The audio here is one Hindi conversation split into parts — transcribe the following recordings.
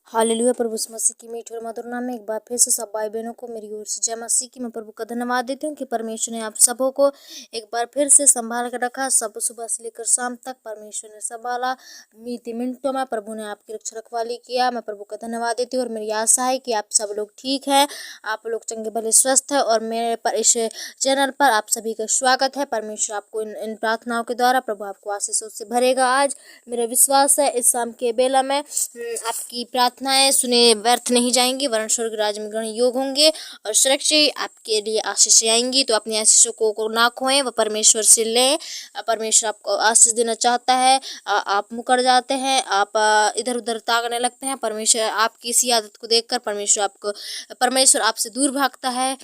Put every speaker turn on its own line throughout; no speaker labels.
हालेलुया। प्रभु यीशु मसीह की मीठी और मधुर नाम में एक बार फिर से सब भाई बहनों को मेरी ओर से जय मसीह की। मैं प्रभु का धन्यवाद देती हूँ कि परमेश्वर ने आप सबों को एक बार फिर से संभाल कर रखा। सब सुबह से लेकर शाम तक परमेश्वर ने संभाला। बीते मिनटों में प्रभु ने आपकी रक्षा रखवाली किया। मैं प्रभु का धन्यवाद देती हूँ और मेरी आशा है कि आप सब लोग ठीक हैं, आप लोग चंगे भले स्वस्थ है। और मेरे पर इस चैनल पर आप सभी का स्वागत है। परमेश्वर आपको इन प्रार्थनाओं के द्वारा प्रभु आपको आशीषों से भरेगा। आज मेरा विश्वास है इस शाम के बेला में आपकी प्रार्थनाएं सुने व्यर्थ नहीं जाएंगी, वरन स्वर्ग राज्य में ग्रहण योग होंगे और सुरक्षित आपके लिए आशीष आएंगी। तो अपनी आशीषों को ना खोएं, वह परमेश्वर से लें। परमेश्वर आपको आशीष देना चाहता है। आप मुकर जाते हैं, आप इधर उधर ताकने लगते हैं। परमेश्वर आपकी इसी आदत को देखकर परमेश्वर आपसे दूर भागता है।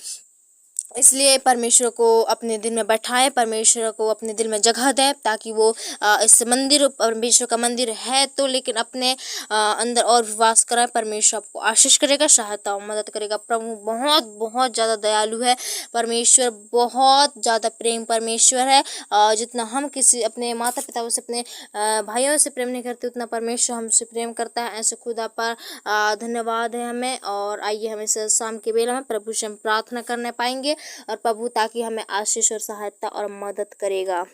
इसलिए परमेश्वर को अपने दिल में बैठाएं, परमेश्वर को अपने दिल में जगह दें, ताकि वो इस मंदिर, परमेश्वर का मंदिर है तो, लेकिन अपने अंदर और विश्वास कराएं। परमेश्वर आपको आशीष करेगा, सहायता और मदद करेगा। प्रभु बहुत बहुत ज़्यादा दयालु है। परमेश्वर बहुत ज़्यादा प्रेम परमेश्वर है। जितना हम किसी अपने माता पिता से, अपने भाइयों से प्रेम नहीं करते, उतना परमेश्वर हमसे प्रेम करता है। ऐसे खुदा पर धन्यवाद है हमें। और आइए हम इस शाम के बेला में प्रभु से हम प्रार्थना करने पाएंगे और प्रभु ताकि हमें आशीष और सहायता और मदद करेगा।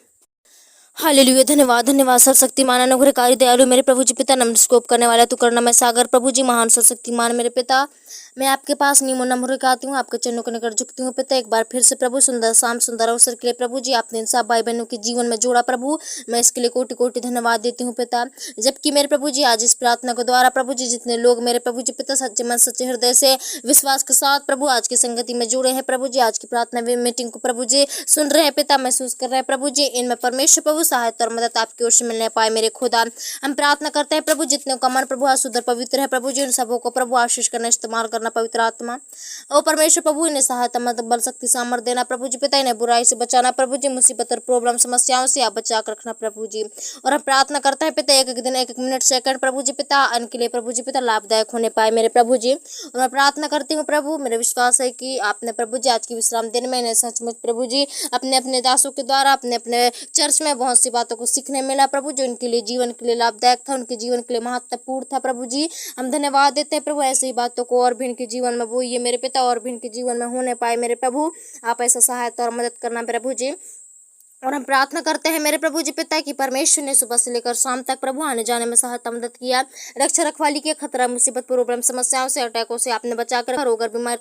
हालेलुया। धन्यवाद धन्यवाद सर्वशक्तिमान अनुग्रहकारी दयालु मेरे प्रभु जी पिता, नमस्कोप करने वाला तू करना मैं सागर। प्रभु जी महान सर्वशक्तिमान मेरे पिता, मैं आपके पास नीमो नम्र आती हूँ, आपके चरणों के निकट झुकती हूँ पिता। एक बार फिर से प्रभु सुंदर शाम सुंदर अवसर के लिए प्रभु जी आपने इन सब भाई बहनों के जीवन में जोड़ा। प्रभु मैं इसके लिए कोटि कोटि धन्यवाद देती हूँ पिता। जबकि मेरे प्रभु जी आज इस प्रार्थना के द्वारा प्रभु जी जितने लोग मेरे प्रभु जी पिता सच्चे मन सच्चे हृदय से विश्वास के साथ प्रभु आज की संगति में जुड़े हैं, प्रभु जी आज की प्रार्थना मीटिंग को प्रभु जी सुन रहे हैं पिता, महसूस कर रहे हैं प्रभु जी, इनमें परमेश्वर प्रभु सहायता और मदद आपकी ओर से मिलने पाए मेरे खुदा। हम प्रार्थना करते हैं प्रभु जितने का मन प्रभु शुद्ध पवित्र है प्रभु जी, उन सबों को प्रभु आशीष करना, इस्तेमाल करना पवित्र आत्मा। ओ परमेश्वर प्रभु इन्हें सहायता मदद बल शक्ति सामर्थ देना प्रभु जी पिता, इन्हें बुराई से बचाना प्रभु जी, मुसीबत और प्रॉब्लम समस्याओं से आप बचा कर रखना प्रभु जी। और हम प्रार्थना करते हैं पिता एक एक दिन एक एक मिनट सेकंड प्रभु जी पिता इनके लिए प्रभु जी पिता लाभदायक होने पाए मेरे प्रभु जी। और मैं प्रार्थना करती हूँ प्रभु, मेरा विश्वास है कि आपने प्रभु जी आज की विश्राम दिन में इन्हें सचमुच प्रभु जी अपने अपने दासों के द्वारा अपने अपने चर्च में बहुत सी बातों को सीखने मिला प्रभु, जो इनके लिए जीवन के लिए लाभदायक था, उनके जीवन के लिए महत्वपूर्ण था प्रभु जी। हम धन्यवाद देते हैं प्रभु, ऐसी बातों को और भी इनके जीवन में वो ये मेरे पिता और भी इनके जीवन में होने पाए मेरे प्रभु। आप ऐसा सहायता और मदद करना प्रभु जी। और हम प्रार्थना करते हैं मेरे प्रभु जी पिता की परमेश्वर ने सुबह से लेकर शाम तक प्रभु आने जाने में सहायता मदद किया, रक्षा रखवाली के खतरा मुसीबत प्रॉब्लम समस्याओं से अटैकों से आपने बचा कर रखा, रोग और बीमारी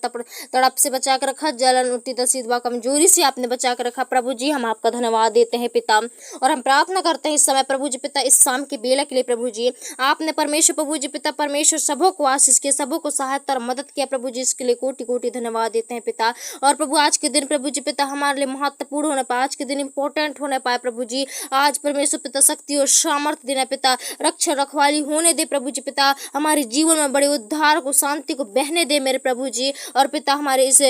तड़प से बचा कर रखा, जलन उल्टी दसीदवा कमजोरी से आपने बचा कर रखा प्रभु जी। हम आपका धन्यवाद देते हैं पिता। और हम प्रार्थना करते हैं इस समय प्रभु जी पिता इस शाम के बेला के लिए प्रभु जी, आपने परमेश्वर प्रभु जी पिता परमेश्वर सबों को आशीष किया, सबों को सहायता और मदद किया प्रभु जी, इसके लिए कोटि कोटि धन्यवाद देते हैं पिता। और प्रभु आज के दिन प्रभु जी पिता हमारे लिए महत्वपूर्ण होने पाए, आज के दिन इंपॉर्टेंट होने पाए प्रभु जी। आज परमेश्वर पिता शक्ति और सामर्थ्य देना पिता, रक्षा रखवाली होने दे प्रभु जी पिता, हमारे जीवन में बड़े उद्धार को शांति को बहने दे मेरे प्रभु जी। और पिता हमारे इस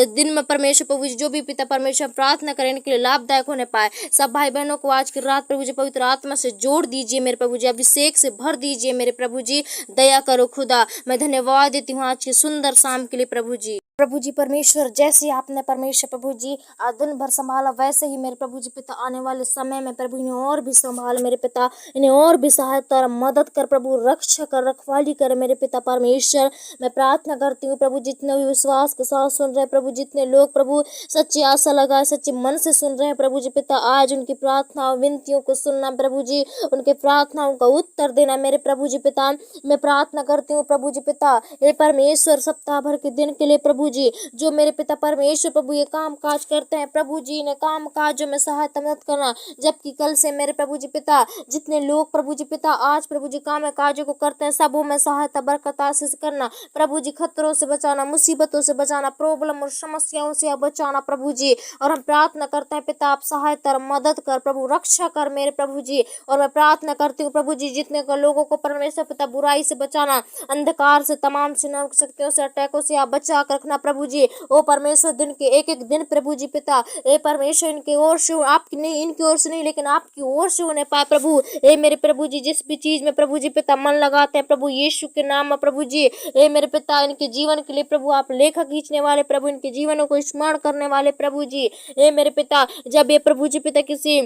दिन में परमेश्वर प्रभु जी जो भी पिता परमेश्वर प्रार्थना करें इनके लिए लाभदायक होने पाए। सब भाई बहनों को आज की रात प्रभु जी पवित्र आत्मा से जोड़ दीजिए मेरे प्रभु जी, अभिषेक से भर दीजिए मेरे प्रभु जी, दया करो खुदा। मैं धन्यवाद देती हूँ आज की सुंदर शाम के लिए प्रभु जी। प्रभु जी परमेश्वर जैसे आपने परमेश्वर प्रभु जी दिन भर संभाला, वैसे ही मेरे प्रभु जी पिता आने वाले समय में प्रभु इन्हें और भी संभाल मेरे पिता, इन्हें और भी सहायता और मदद कर प्रभु, रक्षा कर रखवाली कर मेरे पिता परमेश्वर। मैं प्रार्थना करती हूँ प्रभु जितने भी विश्वास के साथ सुन रहे प्रभु, जितने लोग प्रभु सच्ची आशा लगाए सच्चे मन से सुन रहे हैं प्रभु जी पिता, आज उनकी प्रार्थना विनतियों को सुनना प्रभु जी, उनके प्रार्थनाओं का उत्तर देना मेरे प्रभु जी पिता। मैं प्रार्थना करती हूँ प्रभु जी पिता ये परमेश्वर सप्ताह भर के दिन के लिए प्रभु जी, जो मेरे पिता परमेश्वर प्रभु ये काम काज करते हैं प्रभु जी, ने काम काजों में सहायता मदद करना। जबकि कल से मेरे प्रभु जी पिता जितने लोग प्रभु जी पिता आज प्रभु जी काम काजों को करते हैं, सबों में सहायता बरकत आशीष करना प्रभु जी, खतरों से बचाना, मुसीबतों से बचाना, प्रॉब्लम और समस्याओं से बचाना प्रभु जी। और हम प्रार्थना करते हैं पिता आप सहायता और मदद कर प्रभु, रक्षा कर मेरे प्रभु जी। और मैं प्रार्थना करती हूँ प्रभु जी जितने को लोगों को परमेश्वर पिता बुराई से बचाना, अंधकार से, तमाम से, नरक शक्तियों से, अटैकों से आप बचा कर रखना प्रभु जी। ओ परमेश्वर दिन के एक एक दिन प्रभु जी पिता ए परमेश्वर इनके ओर से, आपकी नहीं, इनकी ओर से नहीं लेकिन आपकी ओर से होने पाए प्रभु। ए मेरे प्रभु जी जिस भी चीज में प्रभु जी पिता मन लगाते हैं प्रभु यीशु के नाम में प्रभु जी, ए मेरे पिता इनके जीवन के लिए प्रभु आप लेखा खींचने वाले प्रभु, इनके जीवनों को स्मरण करने वाले प्रभु जी। ए मेरे पिता जब ये प्रभु जी पिता किसी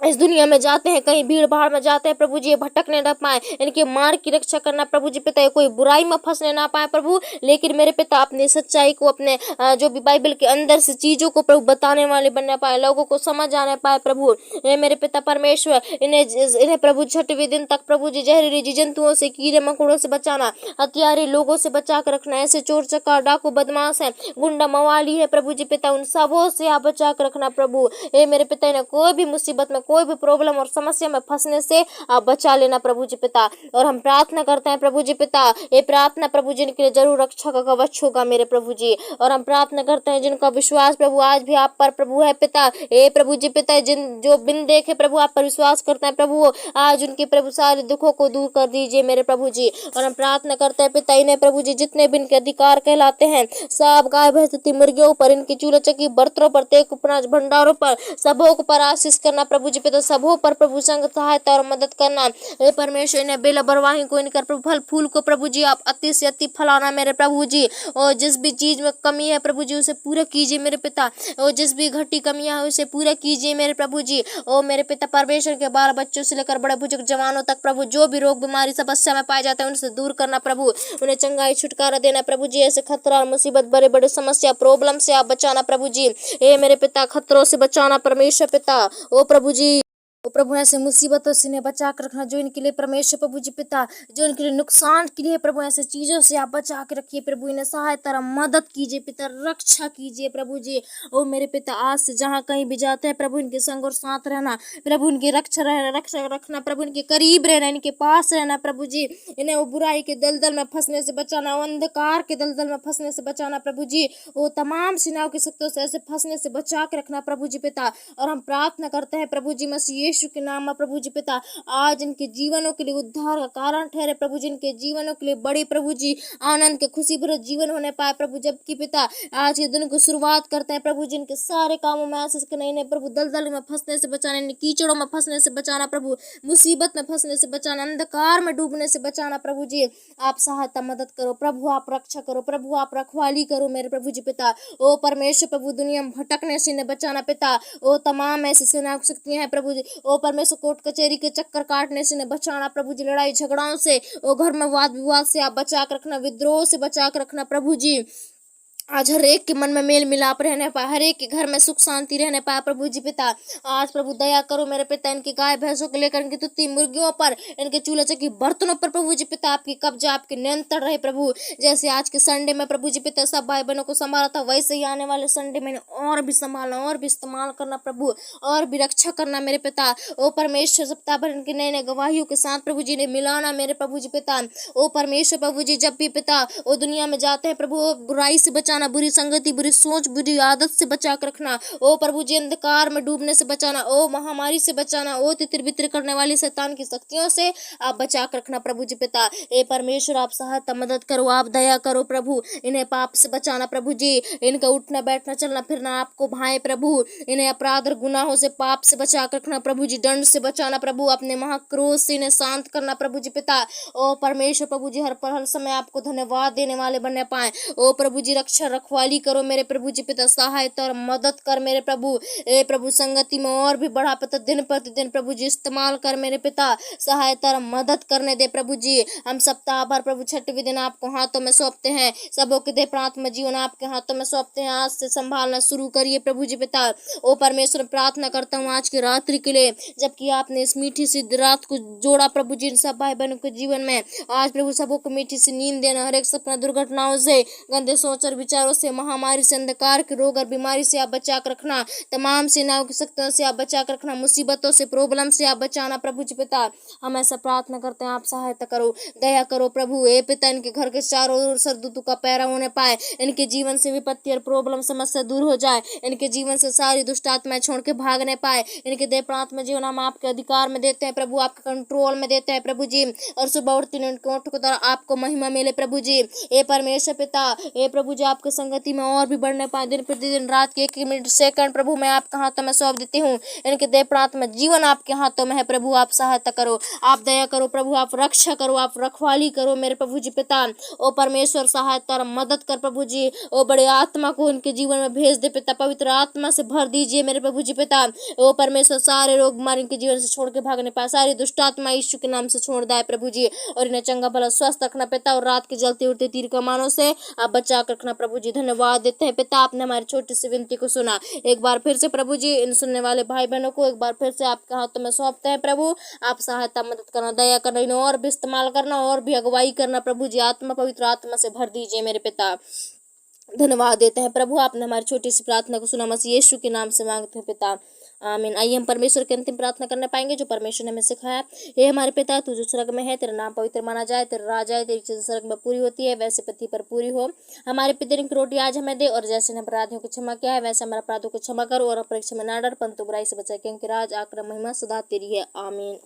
इस दुनिया में जाते हैं, कहीं भीड़ भाड़ में जाते हैं प्रभु जी, ये भटकने ना पाए, इनके मार्ग की रक्षा करना प्रभु जी पिता, ये कोई बुराई में फंसने ना पाए प्रभु, लेकिन मेरे पिता अपनी सच्चाई को, अपने जो भी बाइबल के अंदर से चीजों को प्रभु बताने वाले बनने पाए, लोगों को समझ आने पाए प्रभु। ये मेरे पिता परमेश्वर, इन्हें प्रभु 6वें दिन तक प्रभु जी जहरीली जीव जंतुओं से, कीड़े मकोड़ों से बचाना, हथियारे लोगों से बचा कर रखना, ऐसे चोर चकार डाकू बदमाश है, गुंडा मवाली है प्रभु जी पिता, उन सबों से आप बचा कर रखना प्रभु। ये मेरे पिता, इन्हें कोई भी मुसीबत में, कोई भी प्रॉब्लम और समस्या में फंसने से आप बचा लेना प्रभु जी पिता। और हम प्रार्थना करते हैं प्रभु जी पिता, ये प्रार्थना प्रभु जी के लिए जरूर रक्षा का कवच होगा मेरे प्रभु जी। और हम प्रार्थना करते हैं जिनका विश्वास प्रभु आज भी आप पर प्रभु है पिता, ये प्रभु जी पिता, जिन जो बिन देखे प्रभु आप पर विश्वास करते हैं प्रभु, आज उनके प्रभु सारे दुखों को दूर कर दीजिए मेरे प्रभु जी। और हम प्रार्थना करते हैं पिता, इन्हें प्रभु जी जितने भी इनके अधिकार कहलाते हैं, सब गाय भैंस मुर्गियों पर, इनकी चूल्हे चक्की बर्तनों पर, तेग उपनाज भंडारों पर, सबों को पर आशीष करना प्रभु जी पिता, सबों पर प्रभु संग सहायता और मदद करना। हे परमेश्वर, इन्हें बेला बरवाही को, इनकर प्रभु फल फूल को प्रभु जी आप अति से अति फलाना मेरे प्रभु जी। और जिस भी चीज में कमी है प्रभु जी उसे पूरा कीजिए मेरे पिता, और जिस भी घटी कमियां है उसे पूरा कीजिए मेरे प्रभु जी। ओ मेरे पिता परमेश्वर, के 12 बच्चों से लेकर बड़े बुजुर्ग जवानों तक प्रभु, जो भी रोग बीमारी समस्या में पाए जाते हैं उनसे दूर करना प्रभु, उन्हें चंगाई छुटकारा देना प्रभु जी। ऐसे खतरा और मुसीबत, बड़े बड़े समस्या प्रॉब्लम से आप बचाना प्रभु जी। हे मेरे पिता, खतरों से बचाना परमेश्वर पिता, ओ प्रभु जी। ओ प्रभु, ऐसे मुसीबतों से इन्हें बचा कर रखना जो इनके लिए परमेश्वर प्रभु जी पिता, जो इनके लिए नुकसान के लिए प्रभु, ऐसे चीजों से आप बचा के रखिए प्रभु, इन्हें सहायता मदद कीजिए पिता, रक्षा कीजिए प्रभु जी। ओ मेरे पिता, आज से जहाँ कहीं भी जाते हैं प्रभु, इनके संग और साथ रहना प्रभु, इनकी रक्षा रखना प्रभु, इनके करीब रहना, इनके पास रहना प्रभु जी। इन्हें वो बुराई के दलदल में फंसने से बचाना, अंधकार के दलदल में फंसने से बचाना प्रभु जी, वो तमाम सिनाओं की शक्तियों से ऐसे फंसने से बचा के रखना प्रभु जी पिता। और हम प्रार्थना करते हैं प्रभु जी मसीह यीशु के नाम में प्रभु जी पिता, आज इनके जीवनों के लिए उद्धार का कारण ठहरे प्रभु जी, इनके जीवनों के लिए बड़ी प्रभु जी आनंद के खुशी भरे जीवन होने पाए प्रभु। जबकि पिता आज के दिन को शुरुआत करते हैं प्रभु जी, इनके सारे कामों में आशीष के नहीं प्रभु, दलदल में फंसने से बचाना, इन्हें कीचड़ों में फंसने से बचाना प्रभु, मुसीबत में फंसने से बचाना, अंधकार में डूबने से बचाना प्रभु जी। आप सहायता मदद करो प्रभु, आप रक्षा करो प्रभु, आप रखवाली करो मेरे प्रभु जी पिता। ओ परमेश्वर प्रभु, दुनिया में भटकने से इन्हें बचाना पिता, ओ तमाम ऐसी सेना शक्तियां हैं प्रभु जी, ओ परमेश्वर कोर्ट कचहरी के चक्कर काटने से बचाना प्रभु जी, लड़ाई झगड़ाओं से, ओ घर में वाद विवाद से आप बचा कर रखना, विद्रोह से बचा कर रखना प्रभु जी। आज हर एक के मन में मेल मिलाप रहने पाए, हर एक के घर में सुख शांति रहने पाए प्रभु जी पिता। आज प्रभु दया करो मेरे पिता, इनकी गाय भैंसों को लेकर, इनकी तुत्ती मुर्गियों पर, इनके चूल्हे चक्की बर्तनों पर प्रभु जी पिता आपकी कब्जा, आपके नियंत्रण रहे प्रभु। जैसे आज के संडे में प्रभु जी पिता सब भाई बहनों को संभाला था, वैसे ही आने वाले संडे में और भी संभालना, और भी इस्तेमाल करना प्रभु, और भी रक्षा करना मेरे पिता। ओ परमेश्वर, सप्ताह भर इनके नए नए गवाहियों के साथ प्रभु जी ने मिलाना मेरे प्रभु जी पिता। ओ परमेश्वर प्रभु जी, जब भी पिता ओ दुनिया में जाते हैं प्रभु, बुराई से बचाना, बुरी संगति, बुरी सोच, बुरी आदत से बचा कर रखना। ओ प्रभु जी, अंधकार में डूबने से बचाना, ओ महामारी से बचाना, ओ तितर बितर करने वाली शैतान की शक्तियों से आप बचा कर रखना प्रभु जी पिता। ए परमेश्वर, आप सहायता मदद करो, आप दया करो प्रभु, इन्हें पाप से बचाना प्रभु जी, इनका उठना बैठना चलना फिरना आपको भाए प्रभु, इन्हें अपराध और गुनाहों से, पाप से बचा कर रखना प्रभु जी, दंड से बचाना प्रभु, अपने महाक्रोध से इन्हें शांत करना प्रभु जी पिता। ओ परमेश्वर प्रभु जी, हर पर हर समय आपको धन्यवाद देने वाले बनने पाए। ओ प्रभु जी, रक्षा रखवाली करो मेरे प्रभु जी पिता, सहायता और मदद कर मेरे प्रभु। ए प्रभु, संगति में और भी बढ़ा पिता, दिन प्रतिदिन प्रभु जी इस्तेमाल कर मेरे पिता, सहायता और मदद करने दे प्रभु जी। हम सप्ताह भर प्रभु 6वें दिन आपको हाथों में सौंपते हैं, सबों के दे प्रार्थना जीवन आपके हाथों में सौंपते हैं, आज से संभालना शुरू करिए प्रभु जी पिता। ओ परमेश्वर, प्रार्थना करता हूँ आज की रात्रि के लिए, जबकि आपने इस मीठी सी रात को जोड़ा प्रभु जी, इन सब भाई बहनों के जीवन में आज प्रभु सबों को मीठी सी नींद देना, हर एक सपना, दुर्घटनाओं से, गंदे सोच और विचारों से, महामारी से, अंधकार के रोग और बीमारी से आप बचा कर रखना, तमाम सेनाओं की शक्तियों से आप बचा कर रखना, मुसीबतों से, प्रॉब्लम से आप बचाना प्रभु जी पिता। हम ऐसा प्रार्थना करते हैं, आप सहायता करो, दया करो प्रभु। ए पिता, इनके घर के चारों ओर सरदूतों का पैरा होने पाए, इनके जीवन से विपत्ति और प्रॉब्लम समस्या दूर हो जाए, इनके जीवन से सारी दुष्ट आत्माएं छोड़ के भागने पाए, इनके देह प्रार्थना जीवन हम आपके अधिकार में देते हैं प्रभु, आपके कंट्रोल में देते हैं प्रभु जी। और सुबह उठते इनके ओठ को द्वारा आपको महिमा मिले प्रभु जी। ए परमेश्वर पिता, ए प्रभु जी, आप आपकी संगति में और भी बढ़ने पाए, दिन प्रतिदिन रात के 1 मिनट सेकंड प्रभु मैं आपके हाथों में सौंप देती हूँ। इनके देह प्रांत में जीवन आपके हाथों में है प्रभु, आप सहायता करो, आप दया करो प्रभु, आप रक्षा करो, आप रखवाली करो मेरे प्रभु जी पिता। ओ परमेश्वर सहायता और मदद कर प्रभु जी, ओ बड़े आत्मा को उनके जीवन में भेज दे पिता, पवित्र आत्मा से भर दीजिए मेरे प्रभु जी पिता। ओ परमेश्वर सारे रोग बीमारी के जीवन से छोड़ के भागने पाए, सारी दुष्ट आत्मा यीशु के नाम से छोड़ दे प्रभु जी, और इन्हें चंगा भला स्वस्थ रखना पिता, और रात के जलते उठते तीर कमानों से आप बचा कर रखना प्रभु जी। धन्यवाद देते हैं पिता, आपने हमारी छोटी सी विनती को सुना। एक बार फिर से प्रभु जी इन सुनने वाले भाई बहनों को एक बार फिर से आपके हाथों में सौंपते हैं प्रभु, आप सहायता मदद करना, दया करना, इन्हें और भी इस्तेमाल करना, और भी अगुवाई करना प्रभु जी, आत्मा पवित्र आत्मा से भर दीजिए मेरे पिता। धन्यवाद देते हैं प्रभु, आपने हमारी छोटी सी प्रार्थना को सुना, मसीह यीशु के नाम से मांगते हैं पिता, आमीन। आइए हम परमेश्वर की अंतिम प्रार्थना करने पाएंगे जो परमेश्वर ने हमें सिखाया। हे हमारे पिता तू जो स्वर्ग में है, तेरा नाम पवित्र माना जाए, तेरा राज आए, तेरी इच्छा स्वर्ग में पूरी होती है वैसे पृथ्वी पर पूरी हो। हमारे प्रतिदिन की रोटी आज हमें दे, और जैसे ने अपराधियों को क्षमा किया है वैसे हमारे अपराधों को क्षमा करो, और अपरीक्षा में ना डर परंतु बुराई से बचाए, क्योंकि राज आक्रम महिमा सदा तेरी है, आमीन।